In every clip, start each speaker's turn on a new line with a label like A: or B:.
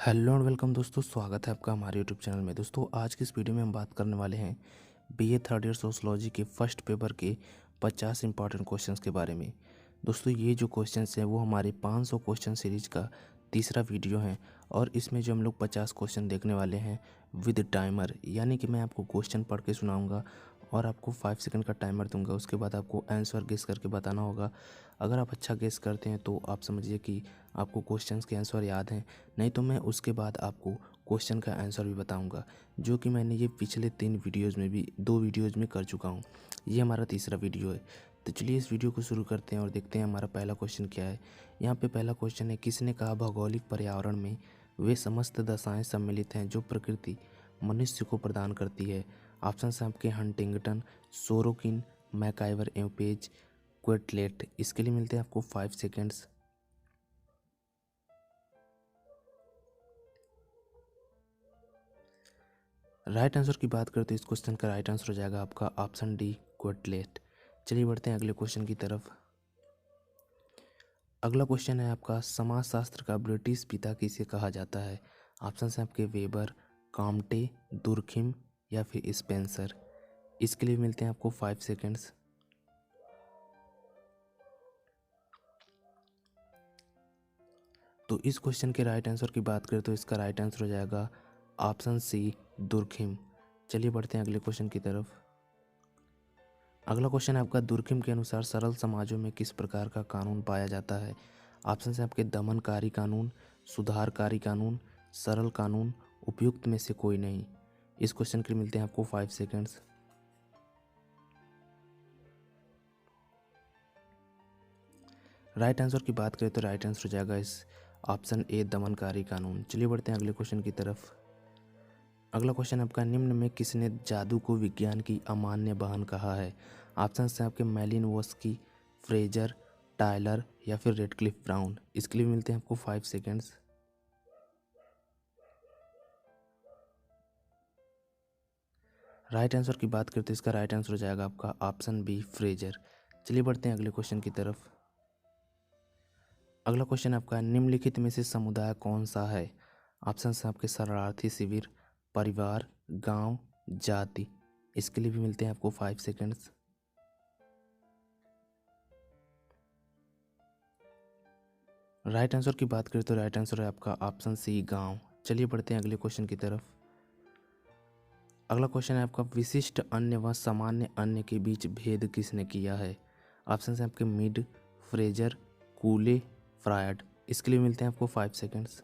A: Hello and welcome दोस्तों, स्वागत है आपका हमारे यूट्यूब चैनल में। दोस्तों आज की इस वीडियो में हम बात करने वाले हैं बीए थर्ड ईयर सोशलॉजी के फर्स्ट पेपर के 50 इंपॉर्टेंट क्वेश्चंस के बारे में। दोस्तों ये जो क्वेश्चंस हैं वो हमारे 500 क्वेश्चन सीरीज का तीसरा वीडियो है और इसमें जो हम लोग 50 क्वेश्चन देखने वाले हैं विद टाइमर, यानी कि मैं आपको क्वेश्चन पढ़ के सुनाऊंगा और आपको 5 सेकंड का टाइमर दूंगा। उसके बाद आपको आंसर गेस करके बताना होगा। अगर आप अच्छा गेस करते हैं तो आप समझिए कि आपको क्वेश्चंस के आंसर याद हैं, नहीं तो मैं उसके बाद आपको क्वेश्चन का आंसर भी बताऊंगा, जो कि मैंने ये पिछले 3 वीडियोज़ में भी 2 वीडियोज़ में कर चुका हूँ। ये हमारा तीसरा वीडियो है। तो चलिए इस वीडियो को शुरू करते हैं और देखते हैं हमारा पहला क्वेश्चन क्या है। यहाँ पे पहला क्वेश्चन है, किसने कहा भौगोलिक पर्यावरण में वे समस्त दशाएं सम्मिलित हैं जो प्रकृति मनुष्य को प्रदान करती है। ऑप्शन हैं आपके हंटिंगटन, सोरोकिन, मैकाइवर एवं पेज, क्वेटलेट। इसके लिए मिलते हैं आपको 5 सेकेंड्स। राइट आंसर की बात करते हैं इस क्वेश्चन का राइट आंसर हो जाएगा आपका ऑप्शन डी, क्वेटलेट। चलिए बढ़ते हैं अगले क्वेश्चन की तरफ। अगला क्वेश्चन है आपका, समाजशास्त्र का ब्रिटिश पिता किसे कहा जाता है। ऑप्शन हैं आपके वेबर, काम्टे, दुर्खिम या फिर स्पेंसर। इसके लिए मिलते हैं आपको 5 सेकेंड्स। तो इस क्वेश्चन के राइट आंसर की बात करें तो इसका राइट आंसर हो जाएगा ऑप्शन सी, दुर्खिम। चलिए बढ़ते हैं अगले क्वेश्चन की तरफ। अगला क्वेश्चन है आपका, दुर्खिम के अनुसार सरल समाजों में किस प्रकार का कानून पाया जाता है। ऑप्शन है आपके दमनकारी कानून, सुधारकारी कानून, सरल कानून, उपयुक्त में से कोई नहीं। इस क्वेश्चन के लिए मिलते हैं आपको 5 सेकेंड्स। राइट आंसर की बात करें तो राइट आंसर हो जाएगा इस ऑप्शन ए, दमनकारी कानून। चलिए बढ़ते हैं अगले क्वेश्चन की तरफ। अगला क्वेश्चन आपका, निम्न में किसने जादू को विज्ञान की अमान्य बहन कहा है। ऑप्शन हैं आपके मैलिनोवस्की, फ्रेजर, टायलर या फिर रेडक्लिफ ब्राउन। इसके लिए मिलते हैं आपको 5 सेकेंड्स। राइट आंसर की बात करते हैं इसका राइट आंसर हो जाएगा आपका ऑप्शन बी, फ्रेजर। चलिए बढ़ते हैं अगले क्वेश्चन की तरफ। अगला क्वेश्चन आपका, निम्नलिखित में से समुदाय कौन सा है। ऑप्शन हैं आपके शरणार्थी शिविर, परिवार, गांव, जाति। इसके लिए भी मिलते हैं आपको 5 सेकेंड्स। राइट आंसर की बात करें तो राइट आंसर है आपका ऑप्शन सी, गांव। चलिए बढ़ते हैं अगले क्वेश्चन की तरफ। अगला क्वेश्चन है आपका, विशिष्ट अन्य व सामान्य अन्य के बीच भेद किसने किया है। ऑप्शन है आपके मिड, फ्रेजर, कूले, फ्रायड। इसके लिए मिलते हैं आपको 5 सेकेंड्स।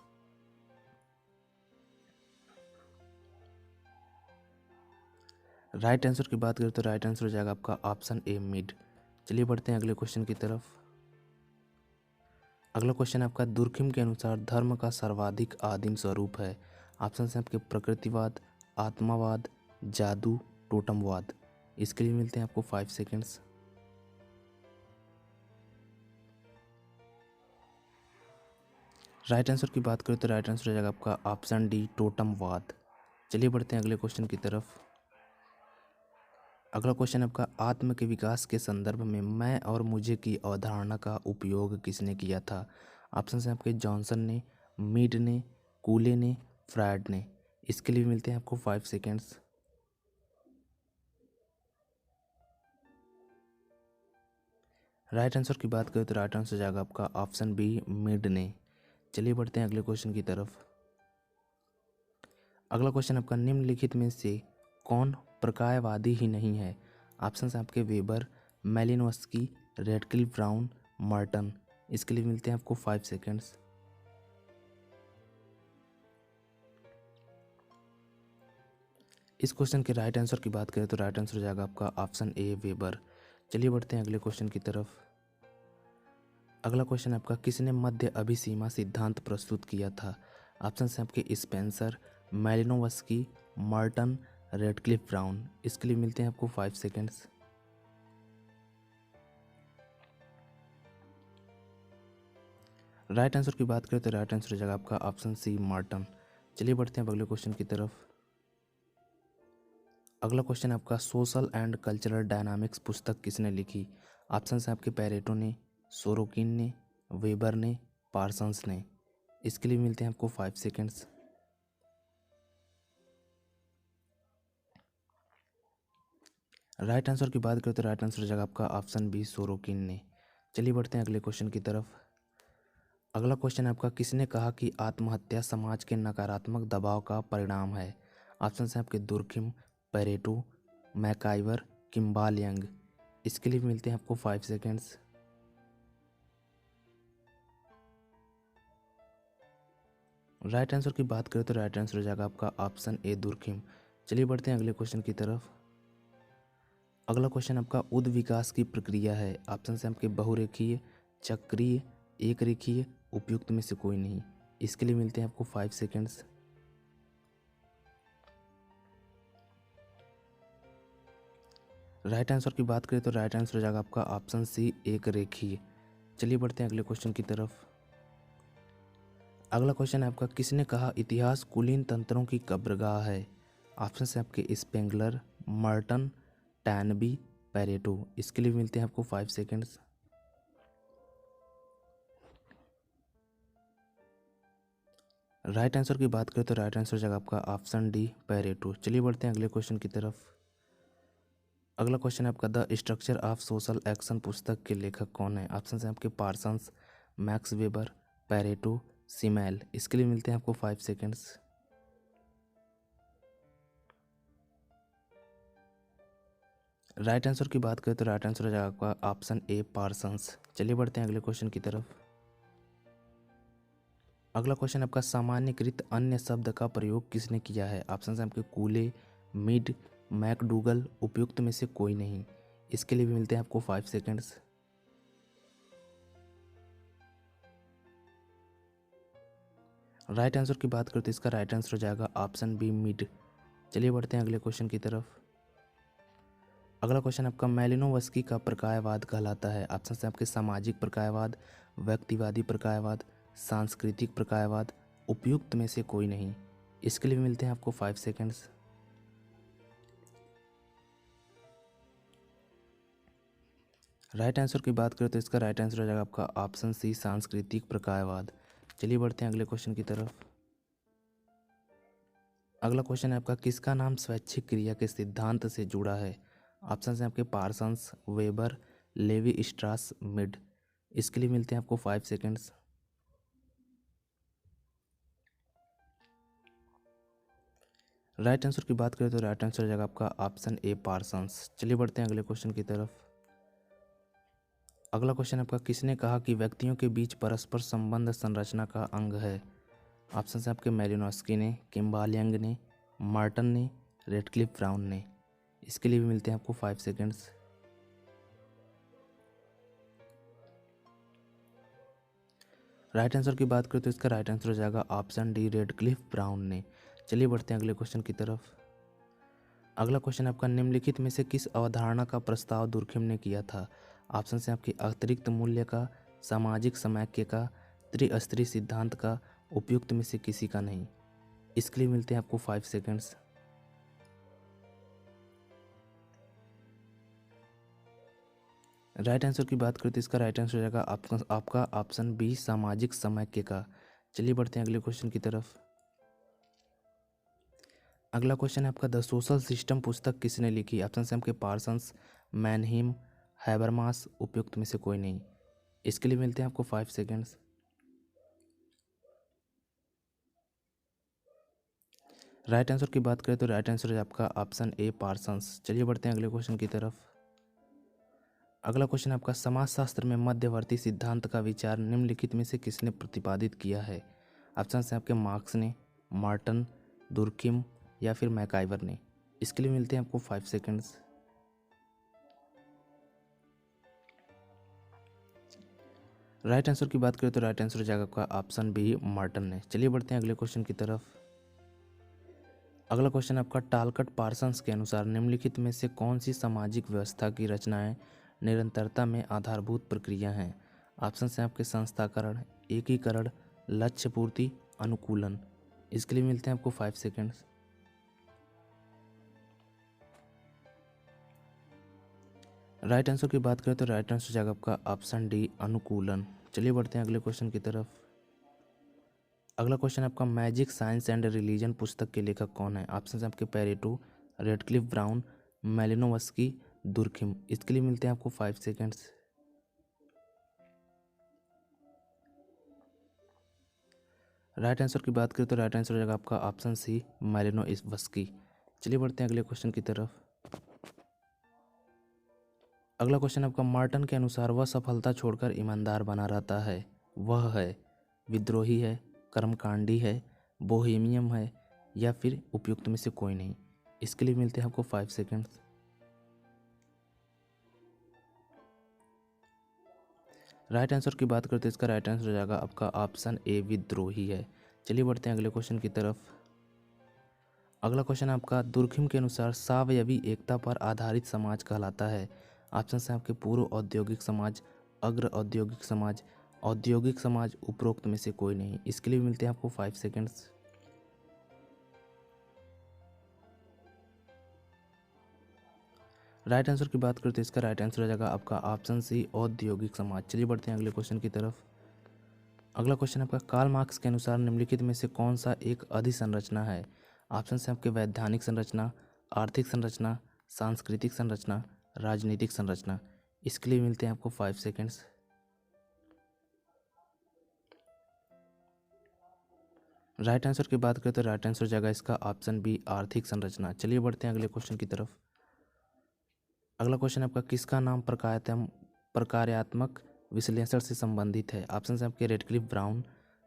A: राइट आंसर की बात करें तो राइट आंसर हो जाएगा आपका ऑप्शन ए, मिड। चलिए बढ़ते हैं अगले क्वेश्चन की तरफ। अगला क्वेश्चन आपका, दुर्खिम के अनुसार धर्म का सर्वाधिक आदिम स्वरूप है। ऑप्शन हैं आपके प्रकृतिवाद, आत्मावाद, जादू, टोटमवाद। इसके लिए मिलते हैं आपको 5 सेकेंड्स। राइट आंसर की बात करें तो राइट आंसर हो जाएगा आपका ऑप्शन डी, टोटमवाद। चलिए बढ़ते हैं अगले क्वेश्चन की तरफ। अगला क्वेश्चन आपका, आत्म के विकास के संदर्भ में मैं और मुझे की अवधारणा का उपयोग किसने किया था। ऑप्शन हैं आपके जॉनसन ने, मीड ने, कूले ने, फ्रायड ने। इसके लिए मिलते हैं आपको 5 सेकेंड्स। राइट आंसर की बात करें तो राइट आंसर हो जाएगा आपका ऑप्शन बी, मीड ने। चलिए बढ़ते हैं अगले क्वेश्चन की तरफ। अगला क्वेश्चन आपका, निम्नलिखित में से कौन प्रकायवादी ही नहीं है। ऑप्शन आपके वेबर, मैलिनोस्की, रेडक्लिफ ब्राउन, मर्टन। इसके लिए मिलते हैं आपको 5 सेकेंड्स। इस क्वेश्चन के राइट आंसर की बात करें तो राइट आंसर हो जाएगा आपका ऑप्शन ए, वेबर। चलिए बढ़ते हैं अगले क्वेश्चन की तरफ। अगला क्वेश्चन आपका, किसने मध्य अभिसीमा सिद्धांत प्रस्तुत किया था। ऑप्शन हैं आपके स्पेंसर, मैलिनोवस्की, मर्टन, रेडक्लिफ ब्राउन। इसके लिए मिलते हैं आपको 5 सेकेंड्स। राइट आंसर की बात करें तो राइट आंसर हो जाएगा आपका ऑप्शन सी, मार्टन। चलिए बढ़ते हैं अगले क्वेश्चन की तरफ। अगला क्वेश्चन आपका, सोशल एंड कल्चरल डायनामिक्स पुस्तक किसने लिखी। ऑप्शन हैं आपके पेरेटो ने, सोरोकिन ने, वेबर ने, पार्सन्स ने। इसके लिए मिलते हैं आपको 5 सेकेंड्स। राइट आंसर की बात करें तो राइट आंसर हो जाएगा आपका ऑप्शन बी, सोरोकिन ने। चलिए बढ़ते हैं अगले क्वेश्चन की तरफ। अगला क्वेश्चन आपका, किसने कहा कि आत्महत्या समाज के नकारात्मक दबाव का परिणाम है? ऑप्शन है आपके दुर्खिम, पेरेटो, मैकाइवर, किम्बाल यंग। इसके लिए मिलते हैं आपको 5 सेकेंड्स। राइट आंसर की बात करें तो राइट आंसर हो जाएगा आपका ऑप्शन ए, दुर्खिम। चलिए बढ़ते हैं अगले क्वेश्चन की तरफ। अगला क्वेश्चन आपका, उद विकास की प्रक्रिया है। ऑप्शन है आपके बहुरेखीय, चक्रीय, एक रेखीय, उपयुक्त में से कोई नहीं। इसके लिए मिलते हैं आपको 5 सेकेंड्स। राइट आंसर की बात करें तो राइट आंसर हो जाएगा आपका ऑप्शन सी, एक रेखीय। चलिए बढ़ते हैं अगले क्वेश्चन की तरफ। अगला क्वेश्चन है आपका, किसने कहा इतिहास कुलीन तंत्रों की कब्रगाह है? ऑप्शन है आपके स्पेंगलर, मर्टन, टैनबी, पेरेटो। इसके लिए मिलते हैं आपको 5 सेकेंड्स। राइट आंसर की बात करें तो राइट आंसर हो जाएगा आपका ऑप्शन डी, पेरेटो। चलिए बढ़ते हैं अगले क्वेश्चन की तरफ। अगला क्वेश्चन है आपका, the structure of social action पुस्तक के लेखक कौन है? ऑप्शन है आपके Parsons, max weber, Pareto, Simmel. इसके लिए मिलते हैं आपको 5 सेकेंड्स। राइट आंसर की बात करें तो राइट आंसर हो जाएगा आपका ऑप्शन ए, पार्सन्स। चलिए बढ़ते हैं अगले क्वेश्चन की तरफ। अगला क्वेश्चन आपका, सामान्यकृत अन्य शब्द का प्रयोग किसने किया है? ऑप्शन है आपके कूले, मिड, मैकडूगल, उपयुक्त में से कोई नहीं। इसके लिए भी मिलते हैं आपको 5 सेकेंड्स। राइट आंसर की बात करें तो इसका राइट आंसर हो जाएगा ऑप्शन बी, मिड। चलिए बढ़ते हैं अगले क्वेश्चन की तरफ। अगला क्वेश्चन आपका, मैलिनोवस्की का प्रकायवाद कहलाता है? ऑप्शन है आपके सामाजिक प्रकायवाद, व्यक्तिवादी प्रकायवाद, सांस्कृतिक प्रकायवाद, उपयुक्त में से कोई नहीं। इसके लिए मिलते हैं आपको 5 सेकेंड्स। राइट आंसर की बात करें तो इसका राइट आंसर हो जाएगा आपका ऑप्शन सी, सांस्कृतिक प्रकायवाद। चलिए बढ़ते हैं अगले क्वेश्चन की तरफ। अगला क्वेश्चन है आपका, किसका नाम स्वैच्छिक क्रिया के सिद्धांत से जुड़ा है? ऑप्शन है आपके पार्सन्स, वेबर, लेवी स्ट्रास, मिड। इसके लिए मिलते हैं आपको 5 सेकेंड्स। राइट आंसर की बात करें तो राइट आंसर हो जाएगा आपका ऑप्शन ए, पार्सन्स। चलिए बढ़ते हैं अगले क्वेश्चन की तरफ। अगला क्वेश्चन आपका, किसने कहा कि व्यक्तियों के बीच परस्पर संबंध संरचना का अंग है? ऑप्शन है आपके मैलिनोव्स्की ने, किम्बाल यंग ने, मार्टन ने, रेडक्लिफ ब्राउन ने। इसके लिए भी मिलते हैं आपको 5 सेकेंड्स। राइट आंसर की बात करें तो इसका राइट आंसर हो जाएगा ऑप्शन डी, रेडक्लिफ ब्राउन ने। चलिए बढ़ते हैं अगले क्वेश्चन की तरफ। अगला क्वेश्चन आपका, निम्नलिखित में से किस अवधारणा का प्रस्ताव दुर्खिम ने किया था? ऑप्शन है आपके अतिरिक्त मूल्य का, सामाजिक समाख्य का, त्रिस्तरीय सिद्धांत का, उपयुक्त में से किसी का नहीं। इसके लिए मिलते हैं आपको 5 सेकेंड्स। राइट आंसर की बात करें तो इसका राइट आंसर हो जाएगा आपका ऑप्शन बी, सामाजिक समाख्य का। चलिए बढ़ते हैं अगले क्वेश्चन की तरफ। अगला क्वेश्चन है आपका, द सोशल सिस्टम पुस्तक किसने लिखी? ऑप्शन है आपके पार्सन्स, मैनहीम, हैबरमास, उपयुक्त में से कोई नहीं। इसके लिए मिलते हैं आपको 5 सेकेंड्स। राइट आंसर की बात करें तो राइट आंसर है आपका ऑप्शन ए, पार्सन्स। चलिए बढ़ते हैं अगले क्वेश्चन की तरफ। अगला क्वेश्चन आपका, समाजशास्त्र में मध्यवर्ती सिद्धांत का विचार निम्नलिखित में से किसने प्रतिपादित किया है? ऑप्शन है आपके मार्क्स ने, मार्टन, दुर्खिम या फिर मैकाइवर ने। इसके लिए मिलते हैं आपको 5 सेकेंड्स। राइट आंसर की बात करें तो राइट आंसर हो जाएगा आपका ऑप्शन बी, मार्टन ने। चलिए बढ़ते हैं अगले क्वेश्चन की तरफ। अगला क्वेश्चन आपका, टालकट पार्सन्स के अनुसार निम्नलिखित में से कौन सी सामाजिक व्यवस्था की रचनाएं निरंतरता में आधारभूत प्रक्रिया हैं? ऑप्शन हैं आपके संस्थाकरण, एकीकरण, लक्ष्य पूर्ति, अनुकूलन। इसके लिए मिलते हैं आपको 5 सेकेंड्स। राइट आंसर की बात करें तो राइट आंसर हो जाएगा आपका ऑप्शन डी, अनुकूलन। चलिए बढ़ते हैं अगले क्वेश्चन की तरफ। अगला क्वेश्चन आपका मैजिक साइंस एंड रिलीजन पुस्तक के लेखक कौन है? ऑप्शन है आपके पेरेटो, रेडक्लिफ ब्राउन, मेलिनोवस्की, दुर्खिम। इसके लिए मिलते हैं आपको 5 सेकेंड्स। राइट आंसर की बात करें तो राइट आंसर हो जाएगा आपका ऑप्शन सी, मेलिनोवस्की। चलिए बढ़ते हैं अगले क्वेश्चन की तरफ। अगला क्वेश्चन आपका मार्टन के अनुसार वह सफलता छोड़कर ईमानदार बना रहता है, वह है विद्रोही है, कर्मकांडी है, बोहेमियम है, या फिर उपयुक्त में से कोई नहीं। इसके लिए मिलते हैं आपको 5 सेकेंड्स। राइट आंसर की बात करते हैं इसका राइट आंसर हो जाएगा आपका ऑप्शन ए, विद्रोही है। चलिए बढ़ते हैं अगले क्वेश्चन की तरफ। अगला क्वेश्चन आपका दुर्खिम के अनुसार सावयवी एकता पर आधारित समाज कहलाता है। ऑप्शन है आपके पूर्व औद्योगिक समाज, अग्र औद्योगिक समाज, उपरोक्त में से कोई नहीं। इसके लिए मिलते हैं आपको 5 सेकेंड्स। राइट आंसर की बात करते हैं इसका राइट आंसर हो जाएगा आपका ऑप्शन सी, औद्योगिक समाज। चलिए बढ़ते हैं अगले क्वेश्चन की तरफ। अगला क्वेश्चन आपका कार्ल मार्क्स के अनुसार निम्नलिखित में से कौन सा एक अधिसंरचना है? ऑप्शन है आपके वैधानिक संरचना, आर्थिक संरचना, सांस्कृतिक संरचना, राजनीतिक संरचना। इसके लिए मिलते हैं आपको 5 सेकेंड्स। राइट आंसर की बात करें तो राइट आंसर हो जाएगा इसका ऑप्शन बी, आर्थिक संरचना। चलिए बढ़ते हैं अगले क्वेश्चन की तरफ। अगला क्वेश्चन आपका किसका नाम प्रकार्यात्मक विश्लेषण से संबंधित है? ऑप्शन है आपके रेडक्लिफ ब्राउन,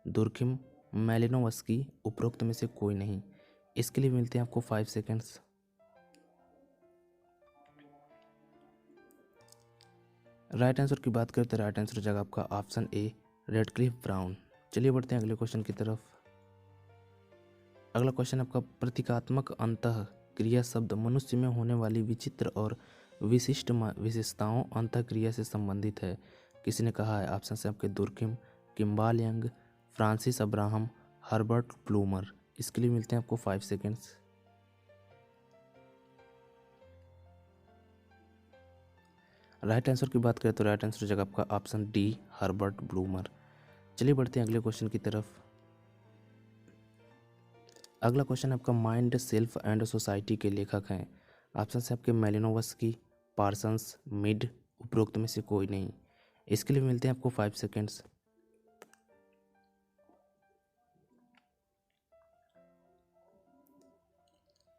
A: दुर्खिम, मेलिनोवस्की, उपरोक्त में से कोई नहीं। इसके लिए मिलते हैं आपको 5 सेकेंड्स। राइट आंसर की बात करें तो राइट आंसर हो जाएगा आपका ऑप्शन ए, रेडक्लिफ ब्राउन। चलिए बढ़ते हैं अगले क्वेश्चन की तरफ। अगला क्वेश्चन आपका प्रतीकात्मक अंतः क्रिया शब्द मनुष्य में होने वाली विचित्र और विशिष्ट विशेषताओं अंतः क्रिया से संबंधित है। किसने कहा है? ऑप्शन है आपके Durkheim, किम्बाल young, Francis Abraham, Herbert bloomer. इसके लिए मिलते हैं आपको 5 सेकेंड्स। राइट आंसर की बात करें तो राइट आंसर हो जाएगा आपका ऑप्शन डी, हर्बर्ट ब्लूमर। चलिए बढ़ते हैं अगले क्वेश्चन की तरफ। अगला क्वेश्चन आपका माइंड, सेल्फ एंड सोसाइटी के लेखक हैं। ऑप्शन है आपके मेलिनोवस्की, पार्सन्स, मिड, उपरोक्त में से कोई नहीं। इसके लिए मिलते हैं आपको 5 सेकेंड्स।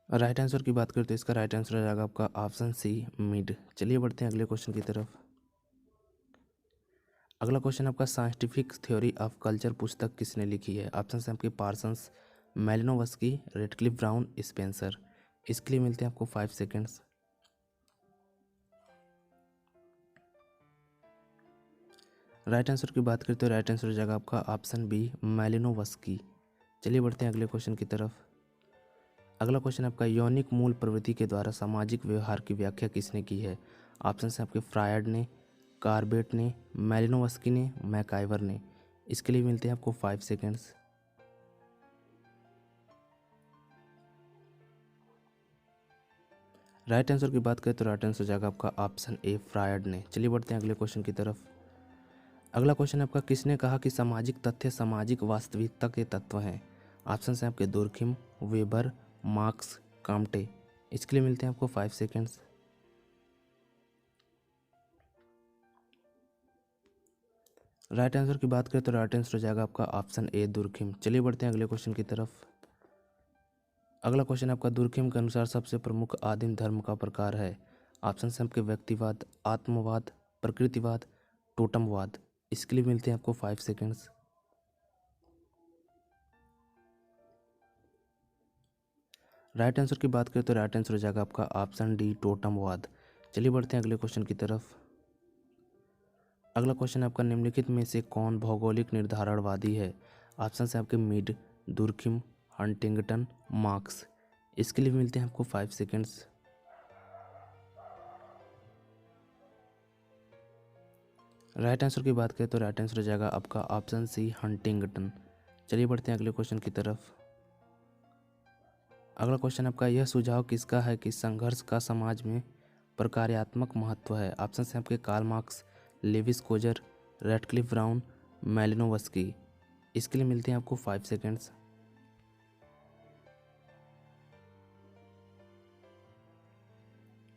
A: राइट आंसर की बात करते हैं इसका राइट आंसर हो जाएगा आपका ऑप्शन सी, मिड। चलिए बढ़ते हैं अगले क्वेश्चन की तरफ। अगला क्वेश्चन आपका साइंटिफिक थ्योरी ऑफ कल्चर पुस्तक किसने लिखी है? ऑप्शन है आपके पार्सन्स, मेलिनोवस्की, रेडक्लिफ ब्राउन, स्पेंसर। इसके लिए मिलते हैं आपको 5 सेकेंड्स। राइट आंसर की बात करते हैं राइट आंसर हो जाएगा आपका ऑप्शन बी, मेलिनोवस्की। चलिए बढ़ते हैं अगले क्वेश्चन की तरफ। अगला क्वेश्चन आपका यौनिक मूल प्रवृत्ति के द्वारा सामाजिक व्यवहार की व्याख्या किसने की है? ऑप्शन है आपके फ्रायड ने, कार्बेट ने, मेलिनोवस्की ने, मैकाइवर ने। इसके लिए मिलते हैं आपको 5 सेकेंड्स। राइट आंसर की बात करें तो राइट आंसर हो जाएगा आपका ऑप्शन ए, फ्रायड ने। चलिए बढ़ते हैं अगले क्वेश्चन की तरफ। अगला क्वेश्चन आपका किसने कहा कि सामाजिक तथ्य सामाजिक वास्तविकता के तत्व हैं? ऑप्शन है आपके दुर्खिम, वेबर, मार्क्स, काम्टे। इसके लिए मिलते हैं आपको 5 सेकेंड्स। राइट आंसर की बात करें तो राइट आंसर हो जाएगा आपका ऑप्शन ए, दुर्खिम। चलिए बढ़ते हैं अगले क्वेश्चन की तरफ। अगला क्वेश्चन आपका दुर्खिम के अनुसार सबसे प्रमुख आदिम धर्म का प्रकार है। ऑप्शन है आपके व्यक्तिवाद, आत्मवाद, प्रकृतिवाद, टोटमवाद। इसके लिए मिलते हैं आपको 5 सेकेंड्स। राइट आंसर की बात करें तो राइट आंसर हो जाएगा आपका ऑप्शन डी, टोटमवाद। चलिए बढ़ते हैं अगले क्वेश्चन की तरफ। अगला क्वेश्चन आपका निम्नलिखित में से कौन भौगोलिक निर्धारणवादी है? ऑप्शन है आपके मिड, दुर्खिम, हंटिंगटन, मार्क्स। इसके लिए मिलते हैं आपको 5 सेकेंड्स। राइट आंसर की बात करें तो राइट आंसर हो जाएगा आपका ऑप्शन सी, हंटिंगटन। चलिए बढ़ते हैं अगले क्वेश्चन की तरफ। अगला क्वेश्चन आपका यह सुझाव किसका है कि संघर्ष का समाज में प्रकार्यात्मक महत्व है? ऑप्शन है आपके Karl Marx, Lewis Coser, Radcliffe Brown, Malinowski. इसके लिए मिलते हैं आपको 5 सेकेंड्स।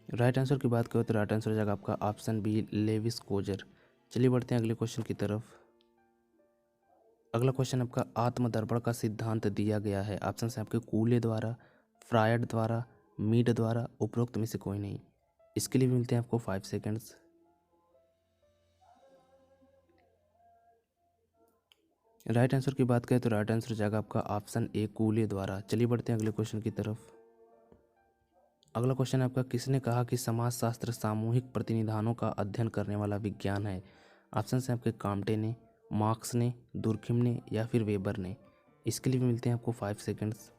A: राइट आंसर की बात करें तो राइट आंसर हो जाएगा आपका ऑप्शन बी, लेविस कोजर। चलिए बढ़ते हैं अगले क्वेश्चन की तरफ। अगला क्वेश्चन आपका आत्मदर्पण का सिद्धांत दिया गया है। ऑप्शन है आपके कूले द्वारा, फ्रायड द्वारा, मीड द्वारा, उपरोक्त में से कोई नहीं। इसके लिए भी मिलते हैं आपको 5 सेकेंड्स। राइट आंसर की बात करें तो राइट आंसर हो जाएगा आपका ऑप्शन ए, कूले द्वारा। चलिए बढ़ते हैं अगले क्वेश्चन की तरफ। अगला क्वेश्चन आपका किसने कहा कि समाजशास्त्र सामूहिक प्रतिनिधानों का अध्ययन करने वाला विज्ञान है। ऑप्शन है आपके काम्टे ने, मार्क्स ने, दुर्खिम ने या फिर वेबर ने। इसके लिए भी मिलते हैं आपको 5 सेकेंड्स।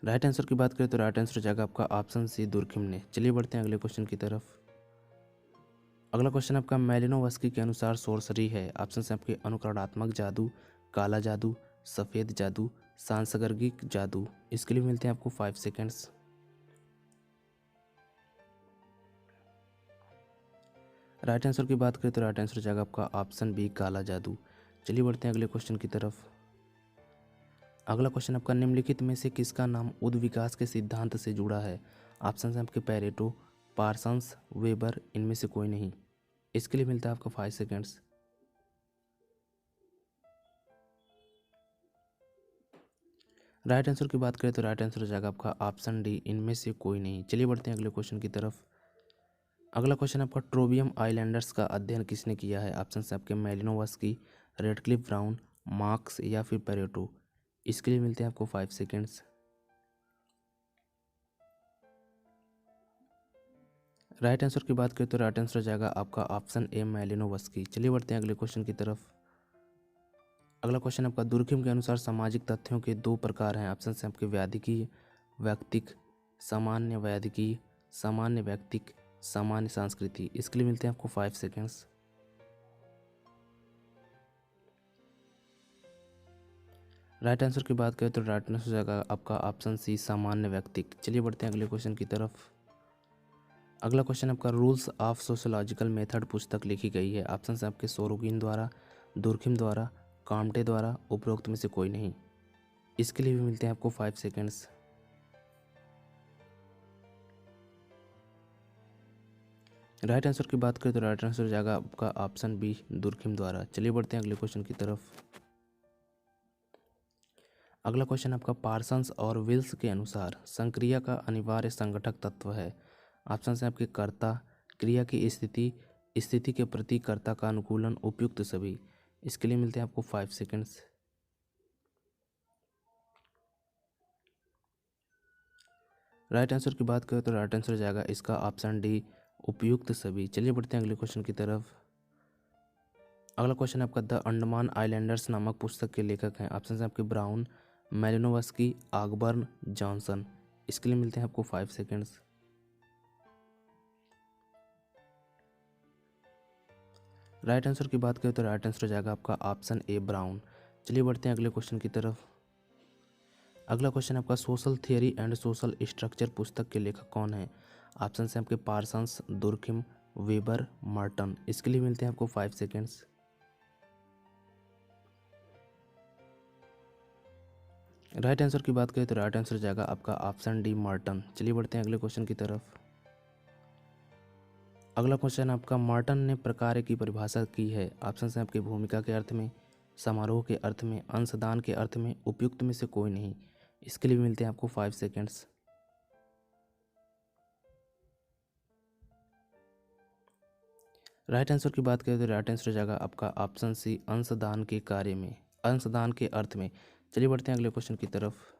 A: राइट आंसर की बात करें तो राइट आंसर हो जाएगा आपका ऑप्शन सी, दुर्खिम ने। चलिए बढ़ते हैं अगले क्वेश्चन की तरफ। अगला क्वेश्चन आपका मैलिनोवस्की के अनुसार सोर्सरी है। ऑप्शन है आपके अनुकरणात्मक जादू, काला जादू, सफ़ेद जादू, सांसर्गिक जादू। इसके लिए मिलते हैं आपको 5 सेकेंड्स। राइट आंसर की बात करें तो राइट आंसर हो जाएगा आपका ऑप्शन बी, काला जादू। चलिए बढ़ते हैं अगले क्वेश्चन की तरफ। अगला क्वेश्चन आपका निम्नलिखित में से किसका नाम उद् विकास के सिद्धांत से जुड़ा है। ऑप्शन है आपके पैरेटो, पार्सन्स, वेबर, इनमें से कोई नहीं। इसके लिए मिलता है आपका 5 सेकेंड्स। राइट आंसर की बात करें तो राइट आंसर हो जाएगा आपका ऑप्शन डी, इनमें से कोई नहीं। चलिए बढ़ते हैं अगले क्वेश्चन की तरफ। अगला क्वेश्चन आपका ट्रोबियम आइलैंडर्स का अध्ययन किसने किया है। ऑप्शन है आपके मैलिनोवस्की, रेडक्लिफ ब्राउन, मार्क्स या फिर पैरेटो। इसके लिए मिलते हैं आपको 5 सेकेंड्स। राइट आंसर की बात करें तो राइट आंसर हो जाएगा आपका ऑप्शन ए, मैलिनोवस्की। चलिए बढ़ते हैं अगले क्वेश्चन की तरफ। अगला क्वेश्चन आपका दुर्खिम के अनुसार सामाजिक तथ्यों के 2 प्रकार हैं। ऑप्शन है आपके व्याधिकीय, व्यक्तिक, सामान्य व्याधिकीय, सामान्य व्यक्तिक, सामान्य संस्कृति। इसके लिए मिलते हैं आपको 5 सेकेंड्स। राइट आंसर की बात करें तो राइट आंसर हो जाएगा आपका ऑप्शन सी, सामान्य व्यक्तिक। चलिए बढ़ते हैं अगले क्वेश्चन की तरफ। अगला क्वेश्चन आपका रूल्स ऑफ सोशोलॉजिकल मेथड पुस्तक लिखी गई है। ऑप्शन है आपके सोरोगिन द्वारा, दुर्खिम द्वारा, काम्टे द्वारा, उपरोक्त में से कोई नहीं। इसके लिए भी मिलते हैं आपको 5 सेकेंड्स। राइट आंसर की बात करें तो राइट आंसर हो जाएगा आपका ऑप्शन बी, दुर्खिम द्वारा। चलिए बढ़ते हैं अगले क्वेश्चन की तरफ। अगला क्वेश्चन आपका पार्सन्स और विल्स के अनुसार संक्रिया का अनिवार्य संगठक तत्व है। ऑप्शन है आपके कर्ता, क्रिया की स्थिति, स्थिति के प्रति कर्ता का अनुकूलन, उपयुक्त सभी। इसके लिए मिलते हैं आपको 5 सेकेंड्स। राइट आंसर की बात करें तो राइट आंसर हो जाएगा इसका ऑप्शन डी, उपयुक्त सभी। चलिए बढ़ते हैं अगले क्वेश्चन की तरफ। अगला क्वेश्चन आपका द अंडमान आइलैंडर्स नामक पुस्तक के लेखक हैं। ऑप्शन है आपके ब्राउन, मैलिनोवस्की, ऑगबर्न, जॉनसन। इसके लिए मिलते हैं आपको 5 सेकेंड्स। राइट आंसर की बात करें तो राइट आंसर हो जाएगा आपका ऑप्शन ए, ब्राउन। चलिए बढ़ते हैं अगले क्वेश्चन की तरफ। अगला क्वेश्चन आपका social theory and social structure पुस्तक के लेखक कौन है। ऑप्शन है आपके पार्सन्स, दुर्खिम, वेबर, मार्टन। इसके लिए मिलते हैं आपको 5 सेकेंड्स। राइट आंसर की बात करें तो राइट आंसर हो जाएगा आपका ऑप्शन डी, मार्टन। चलिए बढ़ते हैं अगले क्वेश्चन की तरफ। अगला क्वेश्चन आपका मार्टन ने प्रकार की परिभाषा की है। ऑप्शन है आपकी भूमिका के अर्थ में, समारोह के अर्थ में, अंशदान के अर्थ में, उपयुक्त में से कोई नहीं। इसके लिए भी मिलते हैं आपको 5 सेकेंड्स। राइट आंसर की बात करें तो राइट आंसर हो जाएगा आपका ऑप्शन सी, अंशदान के कार्य में, अंशदान के अर्थ में। चलिए बढ़ते हैं अगले क्वेश्चन की तरफ।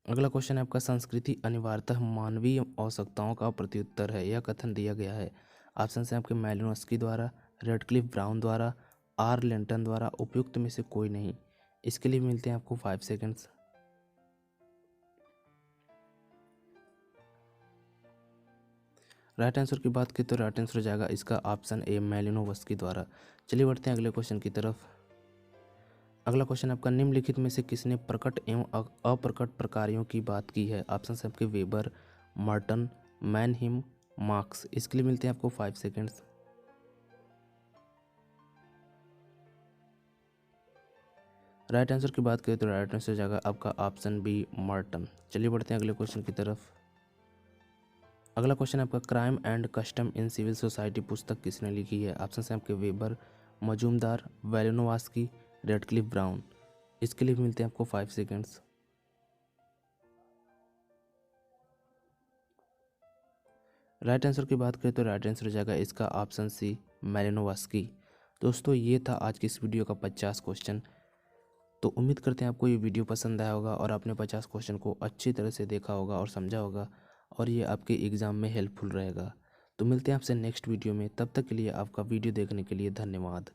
A: अगला क्वेश्चन है आपका संस्कृति अनिवार्यतः मानवीय आवश्यकताओं का प्रत्युत्तर है, यह कथन दिया गया है। ऑप्शन है आपके मैलिनोवस्की द्वारा, रेडक्लिफ ब्राउन द्वारा, आर लेंटन द्वारा, उपयुक्त में से कोई नहीं। इसके लिए मिलते हैं आपको 5 सेकेंड्स। राइट आंसर की बात की तो राइट आंसर हो जाएगा इसका ऑप्शन ए, मैलिनोवस्की द्वारा। चलिए बढ़ते हैं अगले क्वेश्चन की तरफ। अगला क्वेश्चन आपका निम्नलिखित में से किसने प्रकट एवं अप्रकट प्रकारों की बात की है। ऑप्शन है आपके वेबर, मार्टन, मैनहिम, मार्क्स। इसके लिए मिलते हैं आपको 5 सेकेंड्स। राइट आंसर की बात करें तो राइट आंसर जाएगा आपका ऑप्शन बी मर्टन। चलिए बढ़ते हैं अगले क्वेश्चन की तरफ। अगला क्वेश्चन आपका crime and custom in civil society पुस्तक किसने लिखी है? ऑप्शन है आपके Weber, Majumdar, Malinowski, Radcliffe Brown. इसके लिए मिलते हैं आपको 5 सेकेंड्स। राइट आंसर की बात करें तो राइट आंसर हो जाएगा इसका ऑप्शन सी मेलिनोवस्की। दोस्तों ये था आज की इस वीडियो का 50 क्वेश्चन। तो उम्मीद करते हैं आपको ये वीडियो पसंद आया होगा और आपने 50 क्वेश्चन को अच्छी तरह से देखा होगा और समझा होगा और ये आपके एग्ज़ाम में हेल्पफुल रहेगा। तो मिलते हैं आपसे नेक्स्ट वीडियो में, तब तक के लिए आपका वीडियो देखने के लिए धन्यवाद।